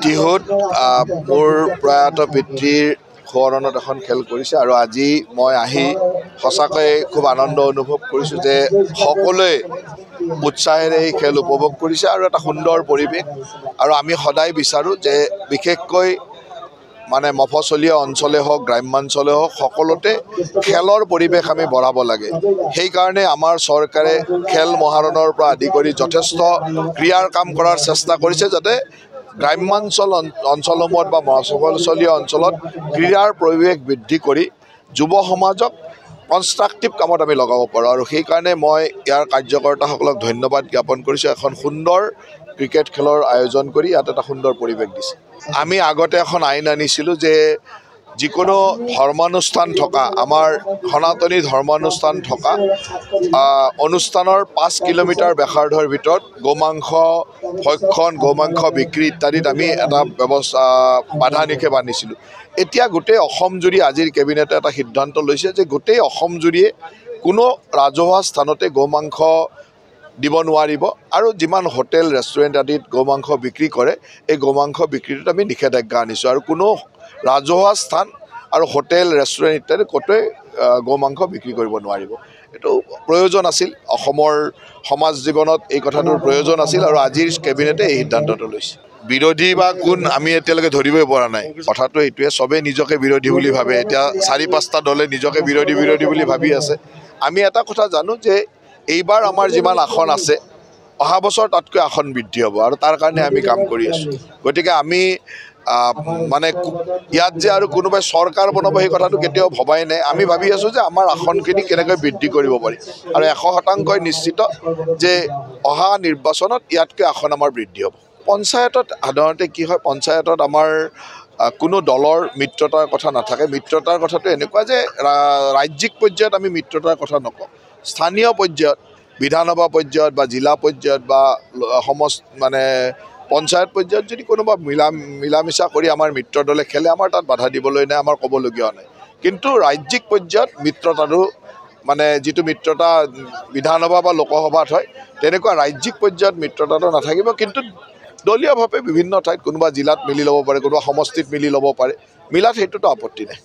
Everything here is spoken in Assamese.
টিহুত মোৰ প্ৰয়াত পিতৃৰ সোঁৱৰণত এখন খেল কৰিছে আৰু আজি মই আহি সঁচাকৈ খুব আনন্দ অনুভৱ কৰিছোঁ যে সকলোৱে উৎসাহেৰে এই খেল উপভোগ কৰিছে আৰু এটা সুন্দৰ পৰিৱেশ আৰু আমি সদায় বিচাৰোঁ যে বিশেষকৈ মানে মফচলীয়া অঞ্চলে হওক গ্ৰাম্যাঞ্চলে হওক সকলোতে খেলৰ পৰিৱেশ আমি বঢ়াব লাগে সেইকাৰণে আমাৰ চৰকাৰে খেল মহাৰণৰ পৰা আদি কৰি যথেষ্ট ক্ৰিয়াৰ কাম কৰাৰ চেষ্টা কৰিছে যাতে গ্ৰাম্যাঞ্চল অঞ্চলসমূহত বা মফচলীয়া অঞ্চলত ক্ৰীড়াৰ পৰিৱেশ বৃদ্ধি কৰি যুৱ সমাজক কনষ্ট্ৰাকটিভ কামত আমি লগাব পাৰোঁ আৰু সেইকাৰণে মই ইয়াৰ কাৰ্যকৰ্তাসকলক ধন্যবাদ জ্ঞাপন কৰিছোঁ এখন সুন্দৰ ক্ৰিকেট খেলৰ আয়োজন কৰি ইয়াত এটা সুন্দৰ পৰিৱেশ দিছে আমি আগতে এখন আইন আনিছিলোঁ যে যিকোনো ধৰ্মানুষ্ঠান থকা আমাৰ সনাতনী ধৰ্মানুষ্ঠান থকা অনুষ্ঠানৰ 5 কিলোমিটাৰ ব্যাসাৰ্ধৰ ভিতৰত গোমাংস ভক্ষণ গোমাংস বিক্ৰী ইত্যাদিত আমি এটা ব্যৱস্থা বাধা নিষেধ আনিছিলোঁ এতিয়া গোটেই অসমজুৰি আজিৰ কেবিনেটে এটা সিদ্ধান্ত লৈছে যে গোটেই অসমজুৰিয়ে কোনো ৰাজহুৱা স্থানতে গোমাংস দিব নোৱাৰিব আৰু যিমান হোটেল ৰেষ্টুৰেণ্ট আদিত গোমাংস বিক্ৰী কৰে এই গোমাংস বিক্ৰীটোত আমি নিষেধাজ্ঞা আনিছোঁ আৰু কোনো ৰাজহুৱা স্থান আৰু হোটেল ৰেষ্টুৰেণ্ট ইত্যাদি ক'তোৱে গোমাংস বিক্ৰী কৰিব নোৱাৰিব এইটো প্ৰয়োজন আছিল অসমৰ সমাজ জীৱনত এই কথাটোৰ প্ৰয়োজন আছিল আৰু আজিৰ কেবিনেটে এই সিদ্ধান্তটো লৈছে বিৰোধী বা কোন আমি এতিয়ালৈকে ধৰিবই পৰা নাই কথাটো এইটোৱে চবেই নিজকে বিৰোধী বুলি ভাবে এতিয়া 4-5টা দলে নিজকে বিৰোধী বুলি ভাবি আছে আমি এটা কথা জানো যে এইবাৰ আমাৰ যিমান আসন আছে অহা বছৰ তাতকৈ আসন বৃদ্ধি হ'ব আৰু তাৰ কাৰণে আমি কাম কৰি আছোঁ গতিকে আমি মানে ইয়াত যে আৰু কোনোবাই চৰকাৰ বনাব সেই কথাটো কেতিয়াও ভবাই নাই আমি ভাবি আছোঁ যে আমাৰ আসনখিনি কেনেকৈ বৃদ্ধি কৰিব পাৰি আৰু 100% নিশ্চিত যে অহা নিৰ্বাচনত ইয়াতকৈ আসন আমাৰ বৃদ্ধি হ'ব পঞ্চায়তত সাধাৰণতে কি হয় পঞ্চায়তত আমাৰ কোনো দলৰ মিত্ৰতাৰ কথা নাথাকে মিত্ৰতাৰ কথাটো এনেকুৱা যে ৰাজ্যিক পৰ্যায়ত আমি মিত্ৰতাৰ কথা নকওঁ স্থানীয় পৰ্যায়ত বিধানসভা পৰ্যায়ত বা জিলা পৰ্যায়ত বা মানে পঞ্চায়ত পৰ্যায়ত যদি কোনোবা মিলামিছা কৰি আমাৰ মিত্ৰ দলে খেলে আমাৰ তাত বাধা দিবলৈ নাই আমাৰ ক'বলগীয়া নাই কিন্তু ৰাজ্যিক পৰ্যায়ত মিত্ৰতাটো মানে যিটো মিত্ৰতা বিধানসভা বা লোকসভাত হয় তেনেকুৱা ৰাজ্যিক পৰ্যায়ত মিত্ৰতাটো নাথাকিব কিন্তু দলীয়ভাৱে বিভিন্ন ঠাইত কোনোবা জিলাত মিলি ল'ব পাৰে কোনোবা সমষ্টিত মিলি ল'ব পাৰে মিলাত সেইটোতো আপত্তি নাই